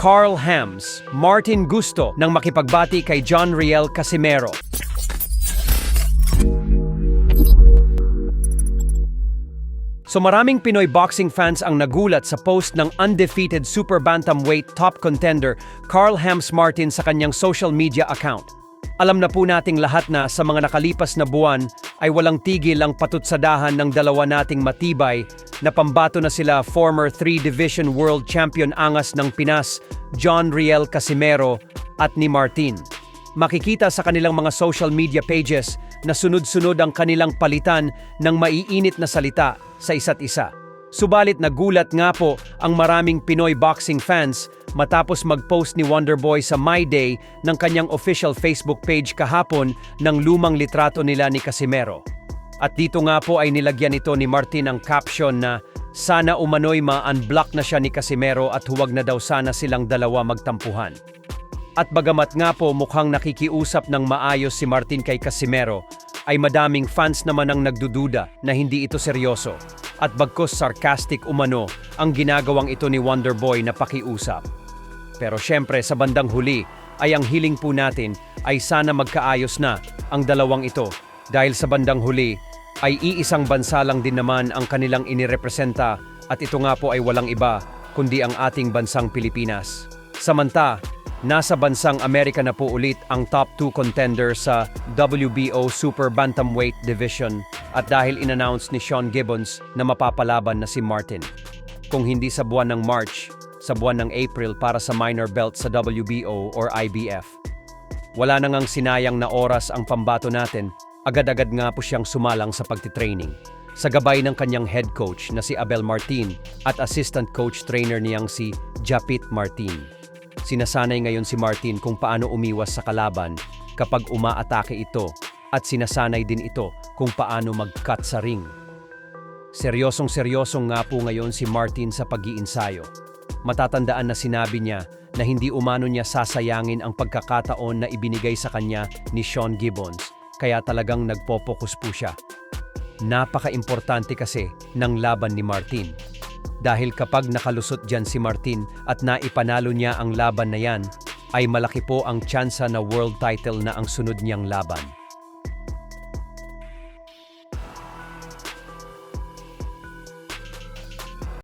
Carl Hams, Martin gusto nang makipagbati kay John Riel Casimero. So maraming Pinoy boxing fans ang nagulat sa post ng undefeated super bantamweight top contender Carl Hams Martin sa kanyang social media account. Alam na po nating lahat na sa mga nakalipas na buwan ay walang tigil ang patutsadahan ng dalawa nating matibay na pambato na sila former 3-division world champion angas ng Pinas, John Riel Casimero at ni Martin. Makikita sa kanilang mga social media pages na sunod-sunod ang kanilang palitan ng maiinit na salita sa isa't isa. Subalit nagulat nga po ang maraming Pinoy boxing fans matapos mag-post ni Wonderboy sa My Day ng kanyang official Facebook page kahapon ng lumang litrato nila ni Casimero. At dito nga po ay nilagyan ito ni Martin ang caption na sana umano'y ma-unblock na siya ni Casimero at huwag na daw sana silang dalawa magtampuhan. At bagamat nga po mukhang nakikiusap ng maayos si Martin kay Casimero, ay madaming fans naman ang nagdududa na hindi ito seryoso at bagkus sarcastic umano ang ginagawang ito ni Wonderboy na pakiusap. Pero syempre sa bandang huli ay ang hiling po natin ay sana magkaayos na ang dalawang ito dahil sa bandang huli ay iisang bansa lang din naman ang kanilang inirepresenta at ito nga po ay walang iba kundi ang ating bansang Pilipinas. Samanta, nasa bansang Amerika na po ulit ang top 2 contender sa WBO Super Bantamweight Division at dahil in-announce ni Sean Gibbons na mapapalaban na si Martin. Kung hindi sa buwan ng March, sa buwan ng April para sa minor belt sa WBO or IBF. Wala na ngang sinayang na oras ang pambato natin, agad-agad nga po siyang sumalang sa pagtitraining. Sa gabay ng kanyang head coach na si Abel Martin at assistant coach trainer niyang si Japit Martin. Sinasanay ngayon si Martin kung paano umiwas sa kalaban kapag umaatake ito at sinasanay din ito kung paano mag-cut sa ring. Seryosong-seryosong nga po ngayon si Martin sa pag-iinsayo. Matatandaan na sinabi niya na hindi umano niya sasayangin ang pagkakataon na ibinigay sa kanya ni Sean Gibbons, kaya talagang nagpo-focus po siya. Napaka-importante kasi ng laban ni Martin. Dahil kapag nakalusot dyan si Martin at naipanalo niya ang laban na yan, ay malaki po ang tsansa na world title na ang sunod niyang laban.